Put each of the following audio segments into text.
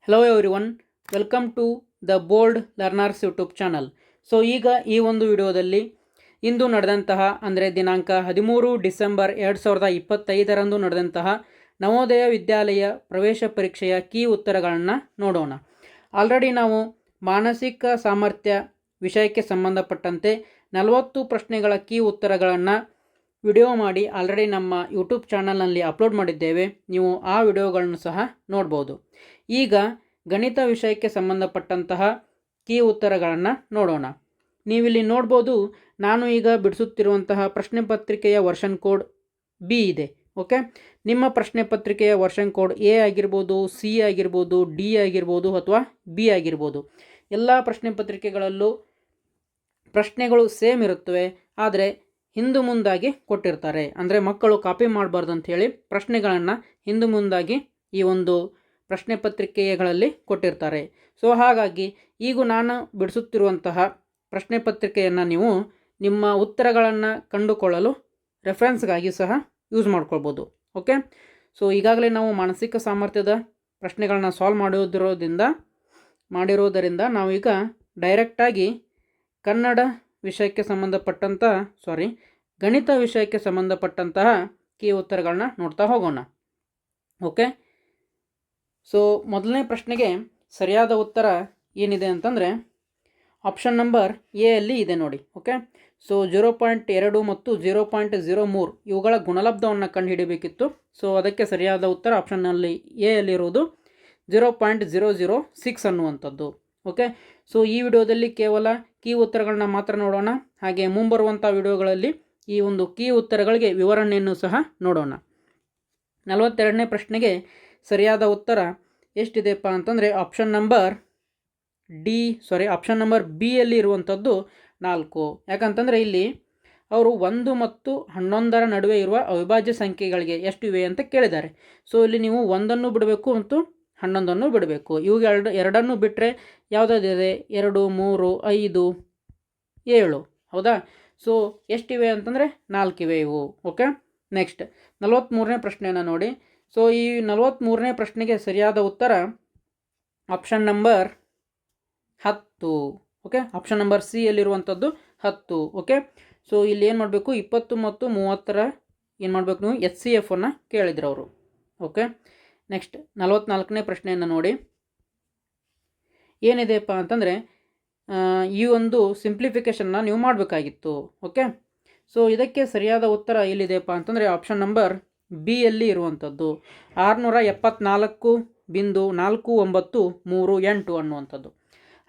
Hello everyone, welcome to the bold learners YouTube channel. So ಈಗ ಈ ಒಂದು ವಿಡಿಯೋದಲ್ಲಿ ಇಂದು ನಡೆದಂತಹ ಅಂದರೆ ದಿನಾಂಕ 13 ಡಿಸೆಂಬರ್ 2025ರಂದು ನಡೆದಂತಹ ನವೋದಯ ವಿದ್ಯಾಲಯ ಪ್ರವೇಶ ಪರೀಕ್ಷೆಯ ಕೀ ಉತ್ತರಗಳನ್ನು ನೋಡೋಣ. ಆಲ್ರೆಡಿ ನಾವು ಮಾನಸಿಕ ಸಾಮರ್ಥ್ಯ ವಿಷಯಕ್ಕೆ ಸಂಬಂಧಪಟ್ಟಂತೆ 40 ಪ್ರಶ್ನೆಗಳ ಕೀ ಉತ್ತರಗಳನ್ನು ವಿಡಿಯೋ ಮಾಡಿ ಆಲ್ರೆಡಿ ನಮ್ಮ ಯೂಟ್ಯೂಬ್ ಚಾನಲ್ನಲ್ಲಿ ಅಪ್ಲೋಡ್ ಮಾಡಿದ್ದೇವೆ. ನೀವು ಆ ವಿಡಿಯೋಗಳನ್ನು ಸಹ ನೋಡ್ಬೋದು. ಈಗ ಗಣಿತ ವಿಷಯಕ್ಕೆ ಸಂಬಂಧಪಟ್ಟಂತಹ ಕೀ ಉತ್ತರಗಳನ್ನು ನೋಡೋಣ. ನೀವಿಲ್ಲಿ ನೋಡ್ಬೋದು, ನಾನು ಈಗ ಬಿಡಿಸುತ್ತಿರುವಂತಹ ಪ್ರಶ್ನೆ ಪತ್ರಿಕೆಯ ವರ್ಷನ್ ಕೋಡ್ ಬಿ ಇದೆ. ಓಕೆ, ನಿಮ್ಮ ಪ್ರಶ್ನೆ ಪತ್ರಿಕೆಯ ವರ್ಷನ್ ಕೋಡ್ ಎ ಆಗಿರ್ಬೋದು, ಸಿ ಆಗಿರ್ಬೋದು, ಡಿ ಆಗಿರ್ಬೋದು ಅಥವಾ ಬಿ ಆಗಿರ್ಬೋದು. ಎಲ್ಲ ಪ್ರಶ್ನೆ ಪತ್ರಿಕೆಗಳಲ್ಲೂ ಪ್ರಶ್ನೆಗಳು ಸೇಮ್ ಇರುತ್ತವೆ, ಆದರೆ ಹಿಂದು ಮುಂದಾಗಿ ಕೊಟ್ಟಿರ್ತಾರೆ. ಅಂದರೆ ಮಕ್ಕಳು ಕಾಪಿ ಮಾಡಬಾರ್ದು ಅಂಥೇಳಿ ಪ್ರಶ್ನೆಗಳನ್ನು ಹಿಂದು ಮುಂದಾಗಿ ಈ ಒಂದು ಪ್ರಶ್ನೆ ಪತ್ರಿಕೆಗಳಲ್ಲಿ ಕೊಟ್ಟಿರ್ತಾರೆ. ಸೊ ಹಾಗಾಗಿ ಈಗ ನಾನು ಬಿಡಿಸುತ್ತಿರುವಂತಹ ಪ್ರಶ್ನೆ ಪತ್ರಿಕೆಯನ್ನು ನೀವು ನಿಮ್ಮ ಉತ್ತರಗಳನ್ನು ಕಂಡುಕೊಳ್ಳಲು ರೆಫರೆನ್ಸ್ಗಾಗಿ ಸಹ ಯೂಸ್ ಮಾಡ್ಕೊಳ್ಬೋದು. ಓಕೆ, ಸೊ ಈಗಾಗಲೇ ನಾವು ಮಾನಸಿಕ ಸಾಮರ್ಥ್ಯದ ಪ್ರಶ್ನೆಗಳನ್ನ ಸಾಲ್ವ್ ಮಾಡಿರೋದರಿಂದ ನಾವೀಗ ಡೈರೆಕ್ಟಾಗಿ ಕನ್ನಡ ವಿಷಯಕ್ಕೆ ಗಣಿತ ವಿಷಯಕ್ಕೆ ಸಂಬಂಧಪಟ್ಟಂತಹ ಕೀ ಉತ್ತರಗಳನ್ನ ನೋಡ್ತಾ ಹೋಗೋಣ. ಓಕೆ, ಸೊ ಮೊದಲನೇ ಪ್ರಶ್ನೆಗೆ ಸರಿಯಾದ ಉತ್ತರ ಏನಿದೆ ಅಂತಂದರೆ ಆಪ್ಷನ್ ನಂಬರ್ ಎ ಅಲ್ಲಿ ಇದೆ ನೋಡಿ. ಓಕೆ, ಸೊ 0.2 ಮತ್ತು 0.03 ಇವುಗಳ ಗುಣಲಬ್ಧವನ್ನು ಕಂಡುಹಿಡಿಯಬೇಕಿತ್ತು. ಸೊ ಅದಕ್ಕೆ ಸರಿಯಾದ ಉತ್ತರ ಆಪ್ಷನ್ನಲ್ಲಿ ಎ ಅಲ್ಲಿರುವುದು 0.006 ಅನ್ನುವಂಥದ್ದು. ಓಕೆ, ಸೊ ಈ ವಿಡಿಯೋದಲ್ಲಿ ಕೇವಲ ಕೀ ಉತ್ತರಗಳನ್ನ ಮಾತ್ರ ನೋಡೋಣ. ಹಾಗೆ ಮುಂಬರುವಂಥ ವಿಡಿಯೋಗಳಲ್ಲಿ ಈ ಒಂದು ಕೀ ಉತ್ತರಗಳಿಗೆ ವಿವರಣೆಯನ್ನು ಸಹ ನೋಡೋಣ. 42ನೇ ಪ್ರಶ್ನೆಗೆ ಸರಿಯಾದ ಉತ್ತರ ಎಷ್ಟಿದೆಪ್ಪ ಅಂತಂದರೆ ಆಪ್ಷನ್ ನಂಬರ್ ಬಿ ಅಲ್ಲಿ ಇರುವಂಥದ್ದು 4. ಯಾಕಂತಂದರೆ ಇಲ್ಲಿ ಅವರು 1 ಮತ್ತು 11ರ ನಡುವೆ ಇರುವ ಅವಿಭಾಜ್ಯ ಸಂಖ್ಯೆಗಳಿಗೆ ಎಷ್ಟು ಇವೆ ಅಂತ ಕೇಳಿದ್ದಾರೆ. ಸೊ ಇಲ್ಲಿ ನೀವು 1ಅನ್ನು ಬಿಡಬೇಕು ಮತ್ತು 11ಅನ್ನು ಬಿಡಬೇಕು. ಇವುಗಳು ಎರಡನ್ನು ಬಿಟ್ಟರೆ ಯಾವುದಾದಿದೆ? 2, 3, 5, 7. ಹೌದಾ? ಸೊ ಎಷ್ಟಿವೆ ಅಂತಂದರೆ 4 ಇವೆ ಇವು. ಓಕೆ, ನೆಕ್ಸ್ಟ್ 43ನೇ ಪ್ರಶ್ನೆಯನ್ನು ನೋಡಿ. ಸೊ ಈ 43ನೇ ಪ್ರಶ್ನೆಗೆ ಸರಿಯಾದ ಉತ್ತರ option number 10. Okay, option number C ಅಲ್ಲಿರುವಂಥದ್ದು 10. ಓಕೆ, ಸೊ ಇಲ್ಲಿ ಏನು ಮಾಡಬೇಕು? 20 ಮತ್ತು 30ರ ಏನು ಮಾಡಬೇಕು? ನೀವು HCF ಅನ್ನು ಕೇಳಿದ್ರು ಅವರು. ಓಕೆ, ನೆಕ್ಸ್ಟ್ 44ನೇ ಪ್ರಶ್ನೆಯನ್ನು ನೋಡಿ. ಏನಿದೆಯಪ್ಪ ಅಂತಂದರೆ ಈ ಒಂದು ಸಿಂಪ್ಲಿಫಿಕೇಷನ್ನ ನೀವು ಮಾಡಬೇಕಾಗಿತ್ತು. ಓಕೆ, ಸೊ ಇದಕ್ಕೆ ಸರಿಯಾದ ಉತ್ತರ ಎಲ್ಲಿದೆಯಪ್ಪ ಅಂತಂದರೆ ಆಪ್ಷನ್ ನಂಬರ್ ಬಿ ಅಲ್ಲಿ ಇರುವಂಥದ್ದು 671.4938 ಅನ್ನುವಂಥದ್ದು.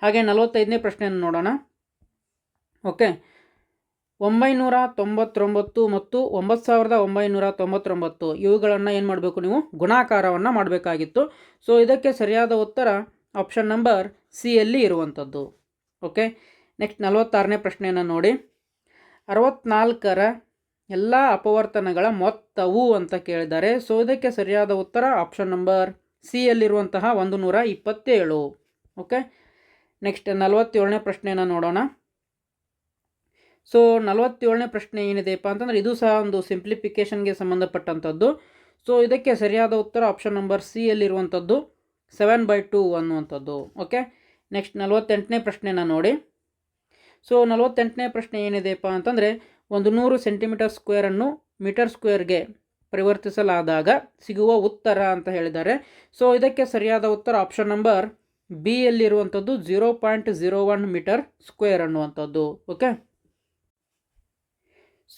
ಹಾಗೆ 45ನೇ ಪ್ರಶ್ನೆಯನ್ನು ನೋಡೋಣ. ಓಕೆ, 999 ಮತ್ತು 9999 ಇವುಗಳನ್ನು ಏನು ಮಾಡಬೇಕು? ನೀವು ಗುಣಾಕಾರವನ್ನು ಮಾಡಬೇಕಾಗಿತ್ತು. ಸೊ ಇದಕ್ಕೆ ಸರಿಯಾದ ಉತ್ತರ ಆಪ್ಷನ್ ನಂಬರ್ ಸಿ ಅಲ್ಲಿ ಇರುವಂಥದ್ದು. ಓಕೆ, ನೆಕ್ಸ್ಟ್ 46ನೇ ಪ್ರಶ್ನೆಯನ್ನು ನೋಡಿ. 64ರ ಎಲ್ಲ ಅಪವರ್ತನಗಳ ಮೊತ್ತವು ಅಂತ ಕೇಳಿದ್ದಾರೆ. ಸೊ ಇದಕ್ಕೆ ಸರಿಯಾದ ಉತ್ತರ ಆಪ್ಷನ್ ನಂಬರ್ ಸಿ ಅಲ್ಲಿರುವಂತಹ 127. ಓಕೆ, ನೆಕ್ಸ್ಟ್ 47ನೇ ಪ್ರಶ್ನೆಯನ್ನು ನೋಡೋಣ. ಸೊ 47ನೇ ಪ್ರಶ್ನೆ ಏನಿದೆಯಪ್ಪ ಅಂತಂದರೆ ಇದು ಸಹ ಒಂದು ಸಿಂಪ್ಲಿಫಿಕೇಷನ್ಗೆ ಸಂಬಂಧಪಟ್ಟಂಥದ್ದು. ಸೊ ಇದಕ್ಕೆ ಸರಿಯಾದ ಉತ್ತರ ಆಪ್ಷನ್ ನಂಬರ್ ಸಿ ಅಲ್ಲಿರುವಂಥದ್ದು 7/2 ಅನ್ನುವಂಥದ್ದು. ಓಕೆ, ನೆಕ್ಸ್ಟ್ 48ನೇ ಪ್ರಶ್ನೆಯನ್ನು ನೋಡಿ. ಸೊ 48ನೇ ಪ್ರಶ್ನೆ ಏನಿದೆಯಪ್ಪ ಅಂತಂದರೆ 100 ಸೆಂಟಿಮೀಟರ್ ಸ್ಕ್ವೇರನ್ನು ಮೀಟರ್ ಸ್ಕ್ವೇರ್ಗೆ ಪರಿವರ್ತಿಸಲಾದಾಗ ಸಿಗುವ ಉತ್ತರ ಅಂತ ಹೇಳಿದ್ದಾರೆ. ಸೊ ಇದಕ್ಕೆ ಸರಿಯಾದ ಉತ್ತರ ಆಪ್ಷನ್ ನಂಬರ್ ಬಿ ಅಲ್ಲಿರುವಂಥದ್ದು 0.01 ಮೀಟರ್ ಸ್ಕ್ವೇರ್ ಅನ್ನುವಂಥದ್ದು. ಓಕೆ,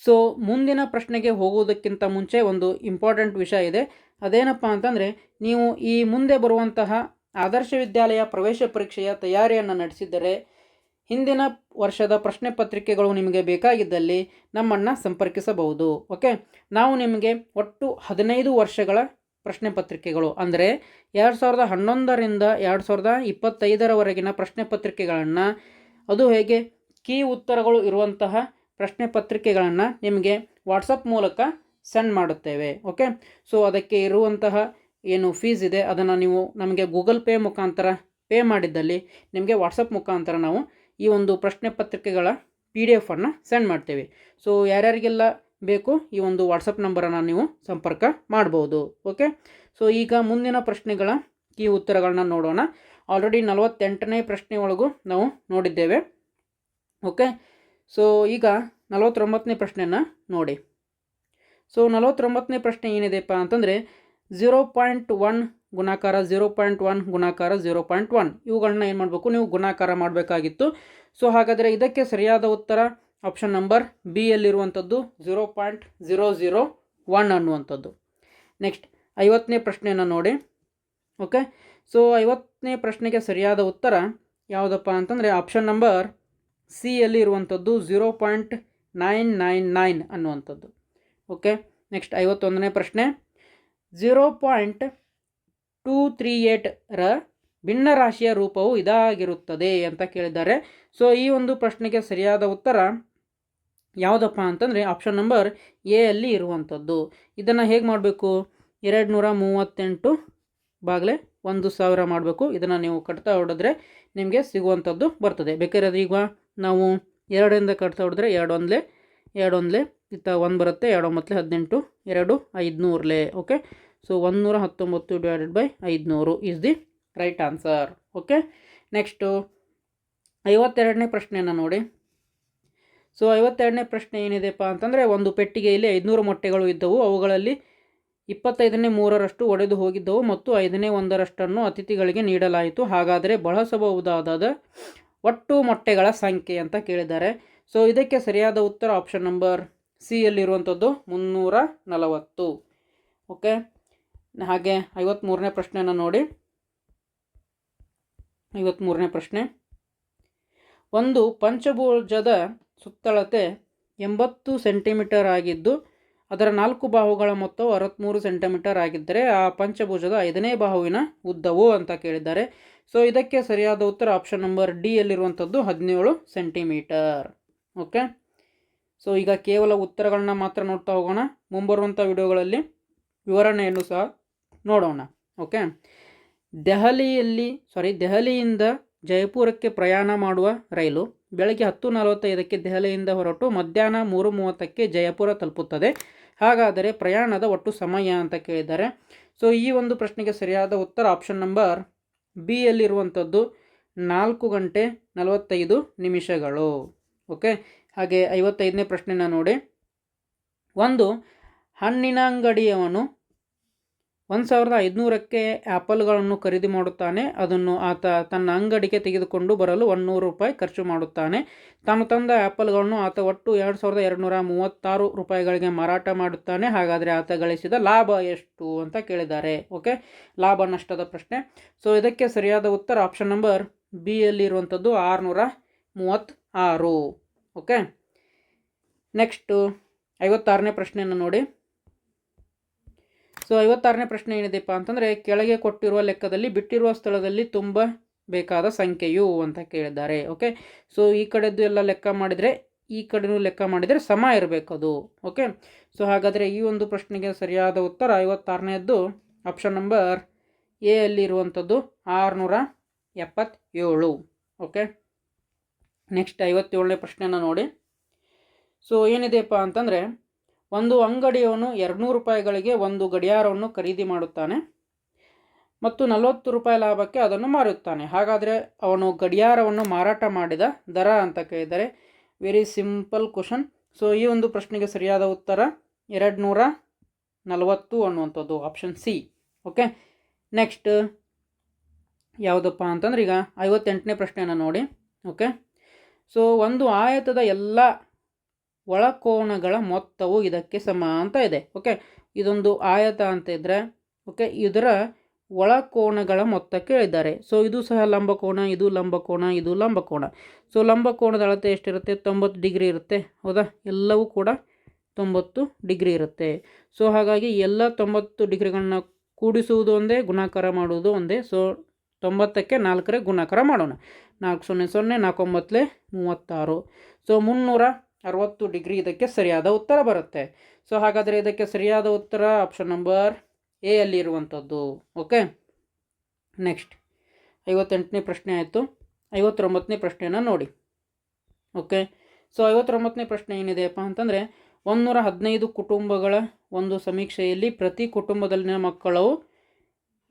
ಸೊ ಮುಂದಿನ ಪ್ರಶ್ನೆಗೆ ಹೋಗುವುದಕ್ಕಿಂತ ಮುಂಚೆ ಒಂದು ಇಂಪಾರ್ಟೆಂಟ್ ವಿಷಯ ಇದೆ. ಅದೇನಪ್ಪ ಅಂತಂದರೆ ನೀವು ಈ ಮುಂದೆ ಬರುವಂತಹ ಆದರ್ಶ ವಿದ್ಯಾಲಯ ಪ್ರವೇಶ ಪರೀಕ್ಷೆಯ ತಯಾರಿಯನ್ನು ನಡೆಸಿದ್ದರೆ ಹಿಂದಿನ ವರ್ಷದ ಪ್ರಶ್ನೆ ಪತ್ರಿಕೆಗಳು ನಿಮಗೆ ಬೇಕಾಗಿದ್ದಲ್ಲಿ ನಮ್ಮನ್ನು ಸಂಪರ್ಕಿಸಬಹುದು. ಓಕೆ, ನಾವು ನಿಮಗೆ ಒಟ್ಟು 15 ವರ್ಷಗಳ ಪ್ರಶ್ನೆ ಪತ್ರಿಕೆಗಳು ಅಂದರೆ 2011ರಿಂದ 2025ರವರೆಗಿನ ಪ್ರಶ್ನೆ ಪತ್ರಿಕೆಗಳನ್ನು, ಅದು ಹೇಗೆ ಕೀ ಉತ್ತರಗಳು ಇರುವಂತಹ ಪ್ರಶ್ನೆ ಪತ್ರಿಕೆಗಳನ್ನು ನಿಮಗೆ ವಾಟ್ಸಪ್ ಮೂಲಕ ಸೆಂಡ್ ಮಾಡುತ್ತೇವೆ. ಓಕೆ, ಸೊ ಅದಕ್ಕೆ ಇರುವಂತಹ ಏನು ಫೀಸ್ ಇದೆ ಅದನ್ನು ನೀವು ನಮಗೆ ಗೂಗಲ್ ಪೇ ಮುಖಾಂತರ ಪೇ ಮಾಡಿದ್ದಲ್ಲಿ ನಿಮಗೆ ವಾಟ್ಸಪ್ ಮುಖಾಂತರ ನಾವು ಈ ಒಂದು ಪ್ರಶ್ನೆ ಪತ್ರಿಕೆಗಳ PDF ಅನ್ನು ಸೆಂಡ್ ಮಾಡ್ತೇವೆ. ಸೊ ಯಾರ್ಯಾರಿಗೆಲ್ಲ ಬೇಕು ಈ ಒಂದು ವಾಟ್ಸಪ್ ನಂಬರನ್ನು ನೀವು ಸಂಪರ್ಕ ಮಾಡ್ಬೋದು. ಓಕೆ, ಸೊ ಈಗ ಮುಂದಿನ ಪ್ರಶ್ನೆಗಳ ಈ ಉತ್ತರಗಳನ್ನ ನೋಡೋಣ. ಆಲ್ರೆಡಿ 48ನೇ ಪ್ರಶ್ನೆ ಒಳಗೂ ನಾವು ನೋಡಿದ್ದೇವೆ. ಓಕೆ, ಸೊ ಈಗ 49ನೇ ಪ್ರಶ್ನೆಯನ್ನು ನೋಡಿ. ಸೊ 49ನೇ ಪ್ರಶ್ನೆ ಏನಿದೆಪ್ಪ ಅಂತಂದರೆ 0.1 ಗುಣಾಕಾರ 0.1 ಗುಣಾಕಾರ 0.1 ಇವುಗಳನ್ನ ಏನು ಮಾಡಬೇಕು, ನೀವು ಗುಣಾಕಾರ ಮಾಡಬೇಕಾಗಿತ್ತು. ಸೊ ಹಾಗಾದರೆ ಇದಕ್ಕೆ ಸರಿಯಾದ ಉತ್ತರ ಆಪ್ಷನ್ ನಂಬರ್ ಬಿ ಯಲ್ಲಿರುವಂಥದ್ದು 0.001 ಅನ್ನುವಂಥದ್ದು. ನೆಕ್ಸ್ಟ್ 50ನೇ ಪ್ರಶ್ನೆಯನ್ನು ನೋಡಿ. ಓಕೆ, ಸೊ 50ನೇ ಪ್ರಶ್ನೆಗೆ ಸರಿಯಾದ ಉತ್ತರ ಯಾವುದಪ್ಪ ಅಂತಂದರೆ ಆಪ್ಷನ್ ನಂಬರ್ ಸಿ ಯಲ್ಲಿ ಇರುವಂಥದ್ದು 0.999 ಅನ್ನುವಂಥದ್ದು. ಓಕೆ, ನೆಕ್ಸ್ಟ್ 51ನೇ ಪ್ರಶ್ನೆ 0.238ರ ಭಿನ್ನರಾಶಿಯ ರೂಪವು ಇದಾಗಿರುತ್ತದೆ ಅಂತ ಕೇಳಿದ್ದಾರೆ. ಸೊ ಈ ಒಂದು ಪ್ರಶ್ನೆಗೆ ಸರಿಯಾದ ಉತ್ತರ ಯಾವುದಪ್ಪ ಅಂತಂದರೆ ಆಪ್ಷನ್ ನಂಬರ್ ಎ ಅಲ್ಲಿ ಇರುವಂಥದ್ದು. ಇದನ್ನು ಹೇಗೆ ಮಾಡಬೇಕು, 238 ಬಾಗಿಲೆ 1000 ಮಾಡಬೇಕು. ಇದನ್ನು ನೀವು ಕಟ್ತಾ ಹೊಡೆದ್ರೆ ನಿಮಗೆ ಸಿಗುವಂಥದ್ದು ಬರ್ತದೆ. ಬೇಕಾದ್ರೆ ಈಗ ನಾವು 2ರಿಂದ ಕಟ್ತಾ ಹೊಡೆದ್ರೆ 2 1 ಇತ್ತ 1 ಬರುತ್ತೆ, 2 9 18, 2 500. Okay, so 119 divided by 500 is the right answer. Okay, next 52ನೇ ಪ್ರಶ್ನೆಯನ್ನು ನೋಡಿ. ಸೊ 52ನೇ ಪ್ರಶ್ನೆ ಏನಿದೆಪ್ಪ ಅಂತಂದರೆ ಒಂದು ಪೆಟ್ಟಿಗೆಯಲ್ಲಿ 500 ಮೊಟ್ಟೆಗಳು ಇದ್ದವು. ಅವುಗಳಲ್ಲಿ 25ನೇ 3ರಷ್ಟು ಒಡೆದು ಹೋಗಿದ್ದವು ಮತ್ತು 5ನೇ 1ರಷ್ಟನ್ನು ಅತಿಥಿಗಳಿಗೆ ನೀಡಲಾಯಿತು. ಹಾಗಾದರೆ ಬಳಸಬಹುದಾದ ಒಟ್ಟು ಮೊಟ್ಟೆಗಳ ಸಂಖ್ಯೆ ಅಂತ ಕೇಳಿದ್ದಾರೆ. ಸೊ ಇದಕ್ಕೆ ಸರಿಯಾದ ಉತ್ತರ ಆಪ್ಷನ್ ನಂಬರ್ ಸಿ ಯಲ್ಲಿರುವಂಥದ್ದು 340. ಓಕೆ, ಹಾಗೆ 53ನೇ ಪ್ರಶ್ನೆಯನ್ನು ನೋಡಿ. 53ನೇ ಪ್ರಶ್ನೆ ಒಂದು ಪಂಚಭುಜದ ಸುತ್ತಳತೆ 80 ಸೆಂಟಿಮೀಟರ್ ಆಗಿದ್ದು ಅದರ 4 ಬಾಹುಗಳ ಮೊತ್ತವು 63 ಸೆಂಟಿಮೀಟರ್ ಆಗಿದ್ದರೆ ಆ ಪಂಚಭುಜದ 5ನೇ ಬಾಹುವಿನ ಉದ್ದವು ಅಂತ ಕೇಳಿದ್ದಾರೆ. ಸೊ ಇದಕ್ಕೆ ಸರಿಯಾದ ಉತ್ತರ ಆಪ್ಷನ್ ನಂಬರ್ ಡಿ ಯಲ್ಲಿರುವಂಥದ್ದು 17 ಸೆಂಟಿಮೀಟರ್. ಓಕೆ, ಸೊ ಈಗ ಕೇವಲ ಉತ್ತರಗಳನ್ನ ಮಾತ್ರ ನೋಡ್ತಾ ಹೋಗೋಣ. ಮುಂಬರುವಂಥ ವಿಡಿಯೋಗಳಲ್ಲಿ ವಿವರಣೆಯನ್ನು ಸಹ ನೋಡೋಣ. ಓಕೆ, ದೆಹಲಿಯಿಂದ ಜೈಪುರಕ್ಕೆ ಪ್ರಯಾಣ ಮಾಡುವ ರೈಲು ಬೆಳಗ್ಗೆ 10:45ಕ್ಕೆ ದೆಹಲಿಯಿಂದ ಹೊರಟು ಮಧ್ಯಾಹ್ನ 3:30ಕ್ಕೆ ಜಯಪುರ ತಲುಪುತ್ತದೆ. ಹಾಗಾದರೆ ಪ್ರಯಾಣದ ಒಟ್ಟು ಸಮಯ ಅಂತ ಕೇಳಿದ್ದಾರೆ. ಸೊ ಈ ಒಂದು ಪ್ರಶ್ನೆಗೆ ಸರಿಯಾದ ಉತ್ತರ ಆಪ್ಷನ್ ನಂಬರ್ ಬಿ ಯಲ್ಲಿರುವಂಥದ್ದು 4 ಗಂಟೆ 45 ನಿಮಿಷಗಳು. ಓಕೆ, ಹಾಗೆ 55ನೇ ಪ್ರಶ್ನೆನ ನೋಡಿ. ಒಂದು ಹಣ್ಣಿನ ಅಂಗಡಿಯವನು 1500ಕ್ಕೆ ಆ್ಯಪಲ್ಗಳನ್ನು ಖರೀದಿ ಮಾಡುತ್ತಾನೆ. ಅದನ್ನು ಆತ ತನ್ನ ಅಂಗಡಿಗೆ ತೆಗೆದುಕೊಂಡು ಬರಲು 100 ರೂಪಾಯಿ ಖರ್ಚು ಮಾಡುತ್ತಾನೆ. ತಾನು ತಂದ ಆ್ಯಪಲ್ಗಳನ್ನು ಆತ ಒಟ್ಟು 2236 ರೂಪಾಯಿಗಳಿಗೆ ಮಾರಾಟ ಮಾಡುತ್ತಾನೆ. ಹಾಗಾದರೆ ಆತ ಗಳಿಸಿದ ಲಾಭ ಎಷ್ಟು ಅಂತ ಕೇಳಿದ್ದಾರೆ. ಓಕೆ, ಲಾಭ ನಷ್ಟದ ಪ್ರಶ್ನೆ. ಸೊ ಇದಕ್ಕೆ ಸರಿಯಾದ ಉತ್ತರ ಆಪ್ಷನ್ ನಂಬರ್ ಬಿ ಯಲ್ಲಿರುವಂಥದ್ದು 636. ಓಕೆ, ನೆಕ್ಸ್ಟು 56ನೇ ಪ್ರಶ್ನೆಯನ್ನು ನೋಡಿ. ಸೊ 56ನೇ ಪ್ರಶ್ನೆ ಏನಿದೆಪ್ಪ ಅಂತಂದರೆ ಕೆಳಗೆ ಕೊಟ್ಟಿರುವ ಲೆಕ್ಕದಲ್ಲಿ ಬಿಟ್ಟಿರುವ ಸ್ಥಳದಲ್ಲಿ ತುಂಬಬೇಕಾದ ಸಂಖ್ಯೆಯು ಅಂತ ಕೇಳಿದ್ದಾರೆ. ಓಕೆ, ಸೊ ಈ ಕಡೆದ್ದು ಎಲ್ಲ ಲೆಕ್ಕ ಮಾಡಿದರೆ ಈ ಕಡೆನೂ ಲೆಕ್ಕ ಮಾಡಿದರೆ ಸಮ ಇರಬೇಕು ಅದು. ಓಕೆ, ಸೊ ಹಾಗಾದರೆ ಈ ಒಂದು ಪ್ರಶ್ನೆಗೆ ಸರಿಯಾದ ಉತ್ತರ 56ನೇದ್ದು ಆಪ್ಷನ್ ನಂಬರ್ ಎ ಅಲ್ಲಿರುವಂಥದ್ದು 677. ಓಕೆ, ನೆಕ್ಸ್ಟ್ 57ನೇ ಪ್ರಶ್ನೆನ ನೋಡಿ. ಸೊ ಏನಿದೆಯಪ್ಪ ಅಂತಂದರೆ ಒಂದು ಅಂಗಡಿಯವನು 200 ರೂಪಾಯಿಗಳಿಗೆ ಒಂದು ಗಡಿಯಾರವನ್ನು ಖರೀದಿ ಮಾಡುತ್ತಾನೆ ಮತ್ತು 40 ರೂಪಾಯಿ ಲಾಭಕ್ಕೆ ಅದನ್ನು ಮಾರುತ್ತಾನೆ. ಹಾಗಾದರೆ ಅವನು ಗಡಿಯಾರವನ್ನು ಮಾರಾಟ ಮಾಡಿದ ದರ ಅಂತ ಕೇಳಿದರೆ ವೆರಿ ಸಿಂಪಲ್ ಕ್ವಶನ್. ಸೊ ಈ ಒಂದು ಪ್ರಶ್ನೆಗೆ ಸರಿಯಾದ ಉತ್ತರ 240 ಅನ್ನುವಂಥದ್ದು ಆಪ್ಷನ್ ಸಿ. ಓಕೆ, ನೆಕ್ಸ್ಟ್ ಯಾವುದಪ್ಪ ಅಂತಂದ್ರೆ ಈಗ 58ನೇ ಪ್ರಶ್ನೆಯನ್ನು ನೋಡಿ. ಓಕೆ, ಸೊ ಒಂದು ಆಯತದ ಎಲ್ಲ ಒಳಕೋನಗಳ ಮೊತ್ತವು ಇದಕ್ಕೆ ಸಮ ಅಂತ ಇದೆ. ಓಕೆ, ಇದೊಂದು ಆಯತ ಅಂತ ಇದ್ದರೆ ಓಕೆ ಇದರ ಒಳಕೋನಗಳ ಮೊತ್ತ ಕೇಳಿದ್ದಾರೆ. ಸೊ ಇದು ಸಹ ಲಂಬಕೋನ, ಇದು ಲಂಬಕೋನ, ಇದು ಲಂಬಕೋನ. ಸೊ ಲಂಬಕೋನದ ಅಳತೆ ಎಷ್ಟಿರುತ್ತೆ, 90 ಡಿಗ್ರಿ ಇರುತ್ತೆ. ಹೌದಾ, ಎಲ್ಲವೂ ಕೂಡ 90 ಡಿಗ್ರಿ ಇರುತ್ತೆ. ಸೊ ಹಾಗಾಗಿ ಎಲ್ಲ 90 ಡಿಗ್ರಿಗಳನ್ನ ಕೂಡಿಸುವುದು ಒಂದೇ, ಗುಣಾಕಾರ ಮಾಡುವುದು ಒಂದೇ. ಸೊ 90ಕ್ಕೆ 4ರ ಗುಣಾಕಾರ ಮಾಡೋಣ. 4 0 0 4 9 36. ಸೊ 360 ಡಿಗ್ರಿ ಇದಕ್ಕೆ ಸರಿಯಾದ ಉತ್ತರ ಬರುತ್ತೆ. ಸೊ ಹಾಗಾದರೆ ಇದಕ್ಕೆ ಸರಿಯಾದ ಉತ್ತರ ಆಪ್ಷನ್ ನಂಬರ್ ಎ ಅಲ್ಲಿ ಇರುವಂಥದ್ದು. ಓಕೆ, ನೆಕ್ಸ್ಟ್ 58ನೇ ಪ್ರಶ್ನೆ ಆಯಿತು. 59ನೇ ಪ್ರಶ್ನೆಯನ್ನು ನೋಡಿ. ಓಕೆ, ಸೊ 59ನೇ ಪ್ರಶ್ನೆ ಏನಿದೆಯಪ್ಪ ಅಂತಂದರೆ 115 ಕುಟುಂಬಗಳ ಒಂದು ಸಮೀಕ್ಷೆಯಲ್ಲಿ ಪ್ರತಿ ಕುಟುಂಬದಲ್ಲಿನ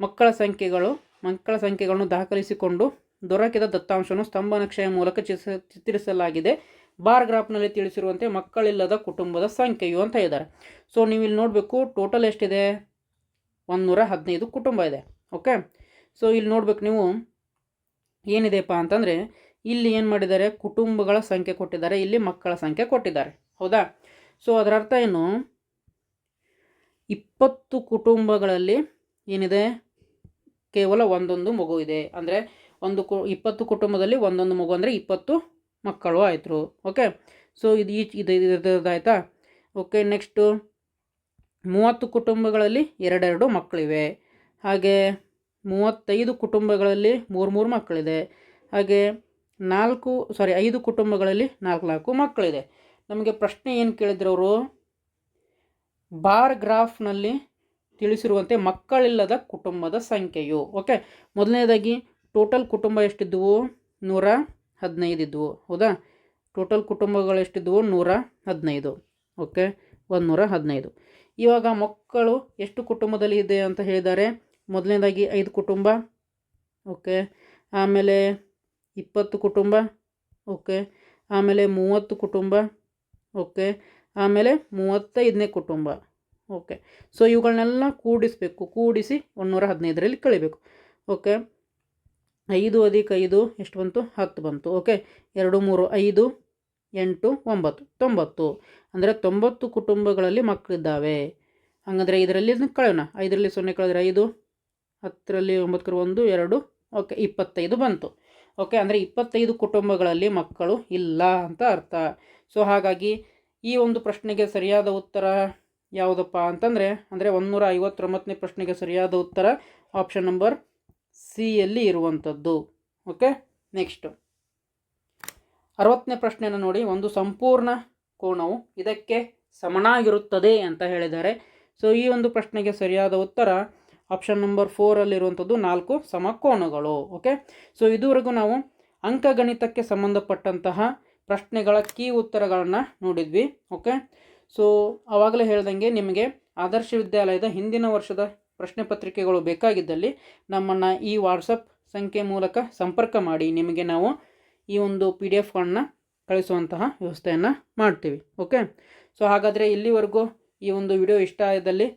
ಮಕ್ಕಳ ಸಂಖ್ಯೆಗಳು ಮಕ್ಕಳ ಸಂಖ್ಯೆಗಳನ್ನು ದಾಖಲಿಸಿಕೊಂಡು ದೊರಕಿದ ದತ್ತಾಂಶವನ್ನು ಸ್ತಂಭ ನಕ್ಷೆಯ ಮೂಲಕ ಚಿತ್ರಿಸಲಾಗಿದೆ. ಬಾರ್ ಗ್ರಾಫ್ನಲ್ಲಿ ತಿಳಿಸಿರುವಂತೆ ಮಕ್ಕಳಿಲ್ಲದ ಕುಟುಂಬದ ಸಂಖ್ಯೆಯು ಅಂತ ಇದ್ದಾರೆ. ಸೊ ನೀವು ಇಲ್ಲಿ ನೋಡಬೇಕು, ಟೋಟಲ್ ಎಷ್ಟಿದೆ? 115 ಕುಟುಂಬ ಇದೆ. ಓಕೆ, ಸೊ ಇಲ್ಲಿ ನೋಡ್ಬೇಕು ನೀವು ಏನಿದೆಪ್ಪ ಅಂತಂದರೆ ಇಲ್ಲಿ ಏನು ಮಾಡಿದ್ದಾರೆ, ಕುಟುಂಬಗಳ ಸಂಖ್ಯೆ ಕೊಟ್ಟಿದ್ದಾರೆ, ಇಲ್ಲಿ ಮಕ್ಕಳ ಸಂಖ್ಯೆ ಕೊಟ್ಟಿದ್ದಾರೆ. ಹೌದಾ? ಸೊ ಅದರ ಅರ್ಥ ಏನು? 20 ಕುಟುಂಬಗಳಲ್ಲಿ ಏನಿದೆ, ಕೇವಲ ಒಂದೊಂದು ಮಗು ಇದೆ. ಅಂದರೆ 20 ಕುಟುಂಬದಲ್ಲಿ ಒಂದೊಂದು ಮಗು ಅಂದರೆ 20 ಮಕ್ಕಳು ಆಯಿತು. ಓಕೆ, ಸೊ ಇದಾಯ್ತಾ? ಓಕೆ, ನೆಕ್ಸ್ಟು 30 ಕುಟುಂಬಗಳಲ್ಲಿ 2 ಮಕ್ಕಳಿವೆ. ಹಾಗೆ 35 ಕುಟುಂಬಗಳಲ್ಲಿ 3 ಮಕ್ಕಳಿದೆ. ಹಾಗೆ 5 ಕುಟುಂಬಗಳಲ್ಲಿ 4 ಮಕ್ಕಳಿದೆ. ನಮಗೆ ಪ್ರಶ್ನೆ ಏನು ಕೇಳಿದ್ರು ಅವರು? ಬಾರ್ ಗ್ರಾಫ್ನಲ್ಲಿ ತಿಳಿಸಿರುವಂತೆ ಮಕ್ಕಳಿಲ್ಲದ ಕುಟುಂಬದ ಸಂಖ್ಯೆಯು. ಓಕೆ, ಮೊದಲನೇದಾಗಿ ಟೋಟಲ್ ಕುಟುಂಬ ಎಷ್ಟಿದ್ವು? 115 ಇದ್ವು. ಹೌದಾ? ಟೋಟಲ್ ಕುಟುಂಬಗಳು ಎಷ್ಟಿದ್ವು? 115. ಓಕೆ, 115. ಇವಾಗ ಮಕ್ಕಳು ಎಷ್ಟು ಕುಟುಂಬದಲ್ಲಿ ಇದೆ ಅಂತ ಹೇಳಿದ್ದಾರೆ? ಮೊದಲನೇದಾಗಿ 5 ಕುಟುಂಬ. ಓಕೆ, ಆಮೇಲೆ 20 ಕುಟುಂಬ. ಓಕೆ, ಆಮೇಲೆ 30 ಕುಟುಂಬ. ಓಕೆ, ಆಮೇಲೆ 35ನೇ ಕುಟುಂಬ. ಓಕೆ, ಸೊ ಇವುಗಳನ್ನೆಲ್ಲ ಕೂಡಿಸಬೇಕು. ಕೂಡಿಸಿ 115ರಲ್ಲಿ ಕಳಿಬೇಕು. ಓಕೆ, 5 + 5 ಎಷ್ಟು ಬಂತು? 10 ಬಂತು. ಓಕೆ, 2 3 5 8 9 90. ಅಂದರೆ 90 ಕುಟುಂಬಗಳಲ್ಲಿ ಮಕ್ಕಳಿದ್ದಾವೆ. ಹಾಗಾದರೆ ಇದರಲ್ಲಿ ಕಳೆಯೋಣ. 5ರಲ್ಲಿ 0 ಕಳೆದ್ರೆ 5, 10ರಲ್ಲಿ 9 1 2. ಓಕೆ, 25 ಬಂತು. ಓಕೆ, ಅಂದರೆ 25 ಕುಟುಂಬಗಳಲ್ಲಿ ಮಕ್ಕಳು ಇಲ್ಲ ಅಂತ ಅರ್ಥ. ಸೊ ಹಾಗಾಗಿ ಈ ಒಂದು ಪ್ರಶ್ನೆಗೆ ಸರಿಯಾದ ಉತ್ತರ ಯಾವುದಪ್ಪ ಅಂತಂದರೆ 159ನೇ ಪ್ರಶ್ನೆಗೆ ಸರಿಯಾದ ಉತ್ತರ ಆಪ್ಷನ್ ನಂಬರ್ ಸಿಯಲ್ಲಿ ಇರುವಂಥದ್ದು. ಓಕೆ, ನೆಕ್ಸ್ಟು 60ನೇ ಪ್ರಶ್ನೆಯನ್ನು ನೋಡಿ. ಒಂದು ಸಂಪೂರ್ಣ ಕೋನವು ಇದಕ್ಕೆ ಸಮನಾಗಿರುತ್ತದೆ ಅಂತ ಹೇಳಿದ್ದಾರೆ. ಸೊ ಈ ಒಂದು ಪ್ರಶ್ನೆಗೆ ಸರಿಯಾದ ಉತ್ತರ ಆಪ್ಷನ್ ನಂಬರ್ 4ಅಲ್ಲಿರುವಂಥದ್ದು 4 ಸಮಕೋನಗಳು. ಓಕೆ, ಸೊ ಇದುವರೆಗೂ ನಾವು ಅಂಕಗಣಿತಕ್ಕೆ ಸಂಬಂಧಪಟ್ಟಂತಹ ಪ್ರಶ್ನೆಗಳ ಕೀ ಉತ್ತರಗಳನ್ನು ನೋಡಿದ್ವಿ. ಓಕೆ, ಸೊ ಆವಾಗಲೇ ಹೇಳ್ದಂಗೆ ನಿಮಗೆ ಆದರ್ಶ ವಿದ್ಯಾಲಯದ ಹಿಂದಿನ ವರ್ಷದ ಪ್ರಶ್ನೆ ಪತ್ರಿಕೆಗಳು ಬೇಕಾಗಿದ್ದಲ್ಲಿ ನಮ್ಮನ್ನು ಈ ವಾಟ್ಸಪ್ ಸಂಖ್ಯೆ ಮೂಲಕ ಸಂಪರ್ಕ ಮಾಡಿ. ನಿಮಗೆ ನಾವು ಈ ಒಂದು PDF ಕಳಿಸುವಂತಹ ವ್ಯವಸ್ಥೆಯನ್ನು ಮಾಡ್ತೀವಿ. ಓಕೆ, ಸೊ ಹಾಗಾದರೆ ಇಲ್ಲಿವರೆಗೂ ಈ ಒಂದು ವಿಡಿಯೋ ಇಷ್ಟ ಆದಲ್ಲಿ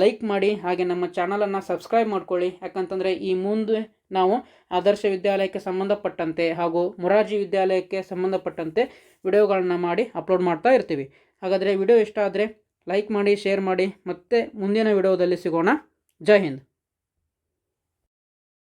ಲೈಕ್ ಮಾಡಿ, ಹಾಗೆ ನಮ್ಮ ಚಾನಲನ್ನು ಸಬ್ಸ್ಕ್ರೈಬ್ ಮಾಡ್ಕೊಳ್ಳಿ. ಯಾಕಂತಂದರೆ ಈ ಮುಂದೆ ನಾವು ಆದರ್ಶ ವಿದ್ಯಾಲಯಕ್ಕೆ ಸಂಬಂಧಪಟ್ಟಂತೆ ಹಾಗೂ ಮೊರಾರ್ಜಿ ವಿದ್ಯಾಲಯಕ್ಕೆ ಸಂಬಂಧಪಟ್ಟಂತೆ ವಿಡಿಯೋಗಳನ್ನ ಮಾಡಿ ಅಪ್ಲೋಡ್ ಮಾಡ್ತಾ ಇರ್ತೀವಿ. ಹಾಗಾದರೆ ವಿಡಿಯೋ ಇಷ್ಟ ಆದರೆ ಲೈಕ್ ಮಾಡಿ, ಶೇರ್ ಮಾಡಿ. ಮತ್ತೆ ಮುಂದಿನ ವಿಡಿಯೋದಲ್ಲಿ ಸಿಗೋಣ. ಜೈ ಹಿಂದ್.